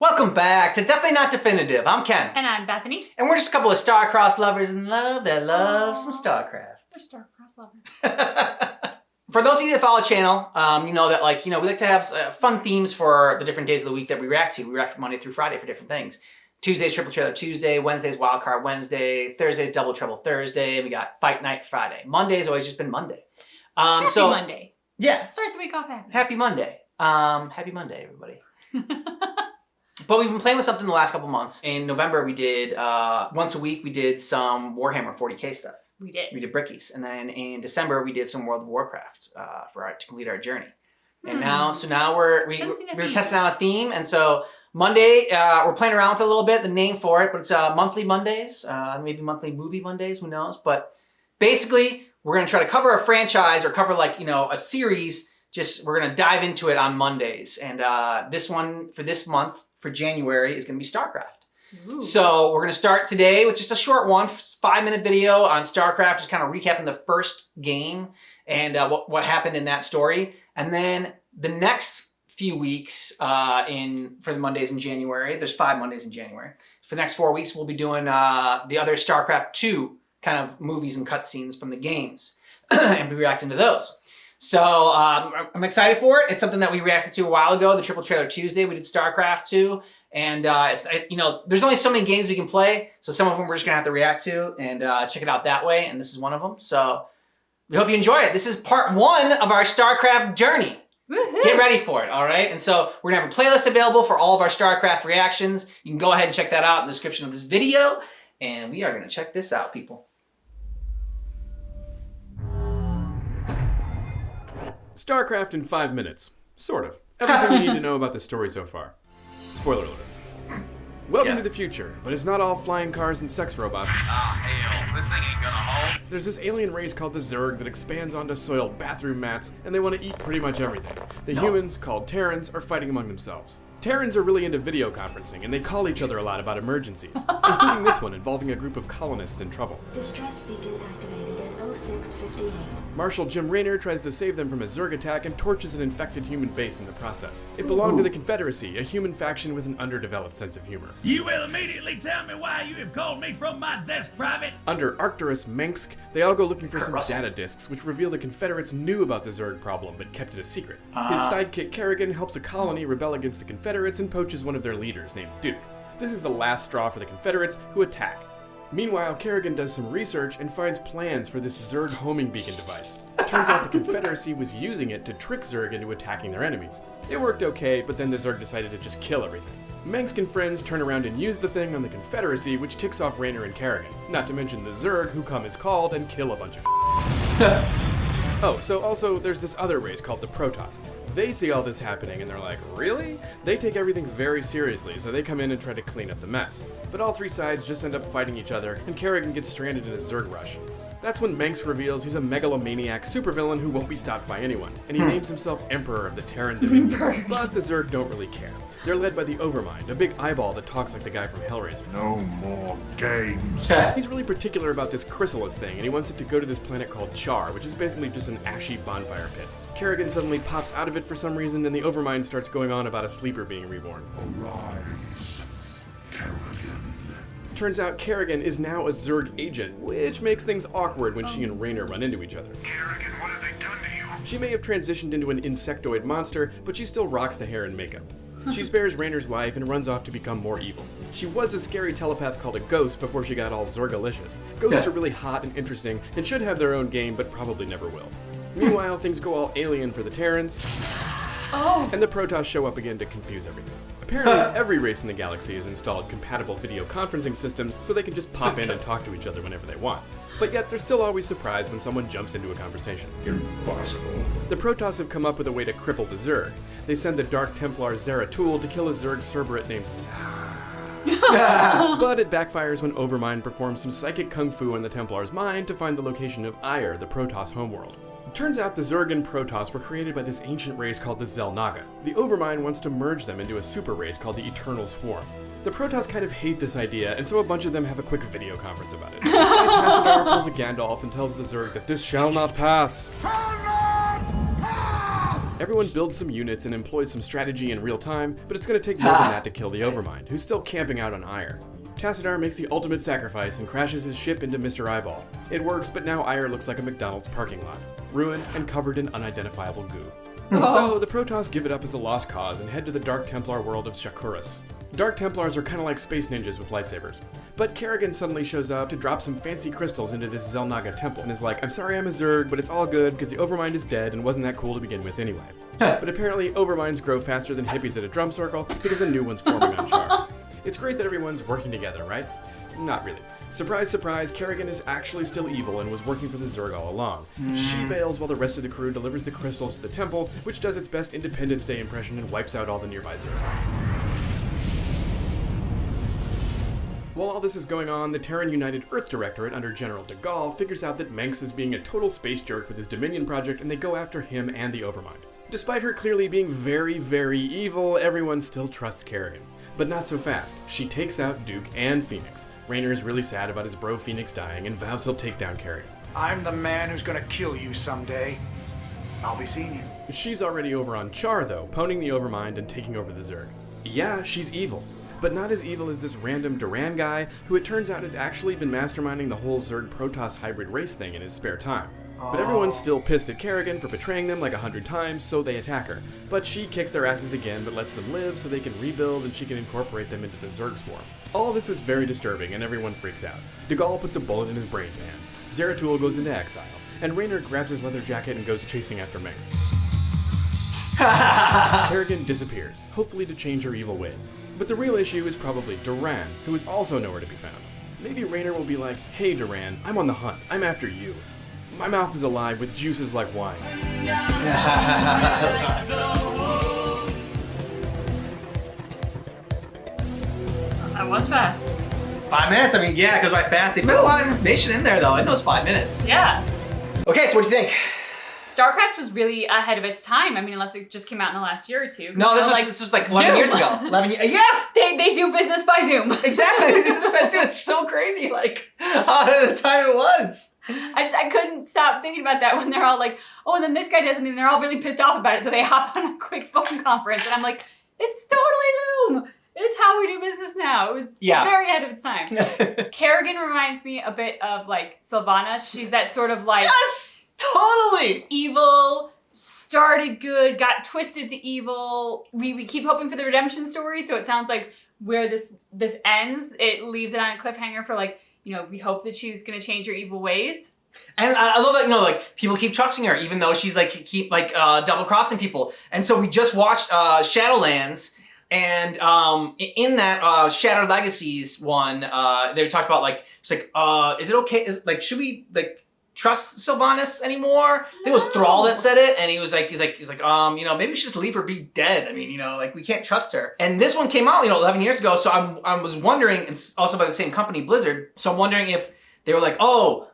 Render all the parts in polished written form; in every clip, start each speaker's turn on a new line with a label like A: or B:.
A: Welcome back to Definitely Not Definitive. I'm Ken.
B: And I'm Bethany.
A: And we're just a couple of Starcraft lovers in love that love some Starcraft.
B: We're Starcraft lovers.
A: For those of you that follow the channel, you know that we like to have fun themes for the different days of the week that we react to. We react from Monday through Friday for different things. Tuesday's Triple Trailer Tuesday, Wednesday's Wildcard Wednesday, Thursday's Double Trouble Thursday, and we got Fight Night Friday. Monday's always just been Monday.
B: Happy Monday.
A: Yeah.
B: Start the week off happy.
A: Happy Monday. Happy Monday, everybody. But we've been playing with something the last couple months. In November, we did, once a week, we did some Warhammer 40K stuff.
B: We did.
A: We did brickies. And then in December, we did some World of Warcraft to complete our journey. And now we're testing out a theme. And so Monday, we're playing around with it a little bit, the name for it, but it's monthly Mondays, maybe monthly movie Mondays, who knows? But basically, we're going to try to cover a franchise or cover a series. We're going to dive into it on Mondays. And this one for this month, for January, is going to be Starcraft. Ooh. So we're going to start today with just a short 5-minute video on Starcraft, just kind of recapping the first game and what happened in that story. And then the next few weeks for the Mondays in January, there's 5 Mondays in January. For the next 4 weeks, we'll be doing the other Starcraft 2 kind of movies and cutscenes from the games and be reacting to those. So I'm excited for it. It's something that we reacted to a while ago, the Triple Trailer Tuesday. We did Starcraft 2. And, there's only so many games we can play. So some of them we're just going to have to react to and check it out that way. And this is one of them. So we hope you enjoy it. This is part 1 of our Starcraft journey. Woo-hoo. Get ready for it, all right? And so we're going to have a playlist available for all of our Starcraft reactions. You can go ahead and check that out in the description of this video. And we are going to check this out, people.
C: Starcraft in 5 minutes. Sort of. Everything you need to know about the story so far. Spoiler alert. Welcome to the future, but it's not all flying cars and sex robots.
D: Ah, hell, this thing ain't gonna hold.
C: There's this alien race called the Zerg that expands onto soiled bathroom mats, and they want to eat pretty much everything. The humans, called Terrans, are fighting among themselves. Terrans are really into video conferencing, and they call each other a lot about emergencies, including this one involving a group of colonists in trouble.
E: Distress beacon activated at 0658.
C: Marshal Jim Raynor tries to save them from a Zerg attack and torches an infected human base in the process. It belonged to the Confederacy, a human faction with an underdeveloped sense of humor.
D: You will immediately tell me why you have called me from my desk, Private.
C: Under Arcturus Mengsk, they all go looking for some data disks, which reveal the Confederates knew about the Zerg problem, but kept it a secret. His sidekick Kerrigan helps a colony rebel against the Confederates and poaches one of their leaders, named Duke. This is the last straw for the Confederates, who attack. Meanwhile, Kerrigan does some research and finds plans for this Zerg homing beacon device. Turns out the Confederacy was using it to trick Zerg into attacking their enemies. It worked okay, but then the Zerg decided to just kill everything. Mengsk and friends turn around and use the thing on the Confederacy, which ticks off Raynor and Kerrigan. Not to mention the Zerg, who come as called and kill a bunch of Oh, so also there's this other race called the Protoss. They see all this happening and they're like, really? They take everything very seriously, so they come in and try to clean up the mess. But all 3 sides just end up fighting each other, and Kerrigan gets stranded in a Zerg rush. That's when Mengsk reveals he's a megalomaniac supervillain who won't be stopped by anyone, and he names himself Emperor of the Terran Division. But the Zerg don't really care. They're led by the Overmind, a big eyeball that talks like the guy from Hellraiser.
F: No more games.
C: He's really particular about this chrysalis thing, and he wants it to go to this planet called Char, which is basically just an ashy bonfire pit. Kerrigan suddenly pops out of it for some reason, and the Overmind starts going on about a sleeper being reborn.
F: Arise, Kerrigan.
C: Turns out Kerrigan is now a Zerg agent, which makes things awkward when she and Raynor run into each other.
F: Kerrigan, what have they done to you?
C: She may have transitioned into an insectoid monster, but she still rocks the hair and makeup. She spares Raynor's life and runs off to become more evil. She was a scary telepath called a ghost before she got all Zergalicious. Ghosts are really hot and interesting and should have their own game, but probably never will. Meanwhile, things go all alien for the Terrans, and the Protoss show up again to confuse everything. Apparently, every race in the galaxy has installed compatible video conferencing systems so they can just pop in and talk to each other whenever they want. But yet, they're still always surprised when someone jumps into a conversation.
F: Impossible.
C: The Protoss have come up with a way to cripple the Zerg. They send the Dark Templar Zeratul to kill a Zerg Cerberate named But it backfires when Overmind performs some psychic kung fu in the Templar's mind to find the location of Ire, the Protoss homeworld. It turns out the Zerg and Protoss were created by this ancient race called the Xel'Naga. The Overmind wants to merge them into a super race called the Eternal Swarm. The Protoss kind of hate this idea, and so a bunch of them have a quick video conference about it. This guy Tassadar pulls a Gandalf and tells the Zerg that this shall not pass.
F: Shall not pass!
C: Everyone builds some units and employs some strategy in real time, but it's going to take more than that to kill the Overmind, who's still camping out on Ire. Tassadar makes the ultimate sacrifice and crashes his ship into Mr. Eyeball. It works, but now Ire looks like a McDonald's parking lot, ruined and covered in unidentifiable goo. So the Protoss give it up as a lost cause and head to the Dark Templar world of Shakuras. Dark Templars are kind of like space ninjas with lightsabers. But Kerrigan suddenly shows up to drop some fancy crystals into this Zelnaga temple and is like, I'm sorry I'm a Zerg, but it's all good because the Overmind is dead and wasn't that cool to begin with anyway. But apparently Overminds grow faster than hippies at a drum circle because a new one's forming on Char. It's great that everyone's working together, right? Not really. Surprise, surprise, Kerrigan is actually still evil and was working for the Zerg all along. She bails while the rest of the crew delivers the crystals to the temple, which does its best Independence Day impression and wipes out all the nearby Zerg. While all this is going on, the Terran United Earth Directorate under General de Gaulle figures out that Mengs is being a total space jerk with his Dominion project, and they go after him and the Overmind. Despite her clearly being very, very evil, everyone still trusts Kerrigan. But not so fast. She takes out Duke and Phoenix. Raynor is really sad about his bro Phoenix dying and vows he'll take down Kerrigan.
G: I'm the man who's gonna kill you someday. I'll be seeing you.
C: She's already over on Char, though, poning the Overmind and taking over the Zerg. Yeah, she's evil. But not as evil as this random Duran guy, who it turns out has actually been masterminding the whole Zerg-Protoss hybrid race thing in his spare time. But everyone's still pissed at Kerrigan for betraying them like 100 times, so they attack her. But she kicks their asses again, but lets them live so they can rebuild and she can incorporate them into the Zerg swarm. All this is very disturbing and everyone freaks out. De Gaulle puts a bullet in his brain pan. Zeratul goes into exile, and Raynor grabs his leather jacket and goes chasing after Mengs. Kerrigan disappears, hopefully to change her evil ways. But the real issue is probably Duran, who is also nowhere to be found. Maybe Raynor will be like, hey Duran, I'm on the hunt, I'm after you. My mouth is alive with juices like wine.
B: That was fast.
A: 5 minutes? I mean, yeah, because by fast, they put a lot of information in there, though, in those 5 minutes.
B: Yeah.
A: Okay, so what do you think?
B: Starcraft was really ahead of its time. I mean, unless it just came out in the last year or two.
A: No, this was like 11 years ago. 11 years. Yeah!
B: They do business by Zoom.
A: Exactly. They do business by Zoom. It's so crazy, like, how at the time it was.
B: I couldn't stop thinking about that when they're all like, oh, and then this guy does something, and they're all really pissed off about it, so they hop on a quick phone conference, and I'm like, it's totally Zoom. It's how we do business now. It was very ahead of its time. Kerrigan reminds me a bit of, like, Sylvana. She's that sort of, like...
A: Yes! Totally!
B: Evil, started good, got twisted to evil. We keep hoping for the redemption story, so it sounds like where this ends, it leaves it on a cliffhanger for, like, you know, we hope that she's gonna change her evil ways.
A: And I love that, you know, like, people keep trusting her, even though she's, like, double-crossing people. And so we just watched Shadowlands, and in that Shattered Legacies one, they talked about, like, it's like, is it okay, should we, like, trust Sylvanas anymore? I think it was Thrall that said it, and he's like, you know, maybe we should just leave her be dead. I mean, you know, like, we can't trust her. And this one came out, you know, 11 years ago, so I was wondering, and also by the same company, Blizzard, so I'm wondering if they were like, oh,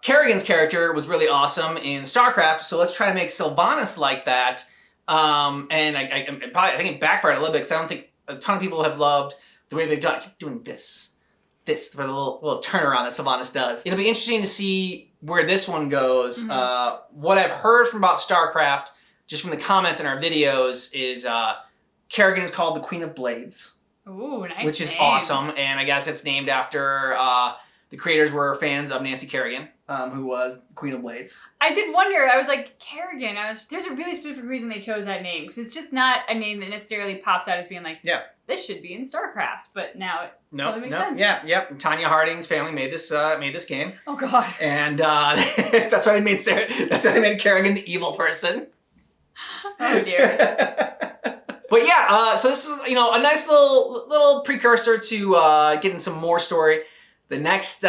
A: Kerrigan's character was really awesome in Starcraft, so let's try to make Sylvanas like that. And I think it backfired a little bit, because I don't think a ton of people have loved the way they've done it. I keep doing this for the little turnaround that Sylvanas does. It'll be interesting to see where this one goes. Mm-hmm. What I've heard from about Starcraft, just from the comments in our videos, is Kerrigan is called the Queen of Blades.
B: Ooh, nice
A: which is
B: name. Awesome,
A: and I guess it's named after the creators were fans of Nancy Kerrigan, who was Queen of Blades.
B: I did wonder, I was like, Kerrigan, there's a really specific reason they chose that name, because it's just not a name that necessarily pops out as being like, this should be in Starcraft, but now it totally makes sense.
A: Yeah, yep. Tanya Harding's family made this game.
B: Oh god.
A: And that's why they made Kerrigan the evil person.
B: Oh dear.
A: But yeah, so this is, you know, a nice little precursor to getting some more story. The next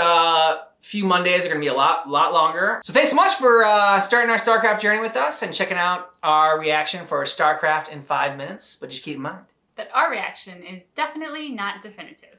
A: few Mondays are going to be a lot longer. So thanks so much for starting our StarCraft journey with us and checking out our reaction for StarCraft in 5 minutes. But just keep in mind
B: that our reaction is definitely not definitive.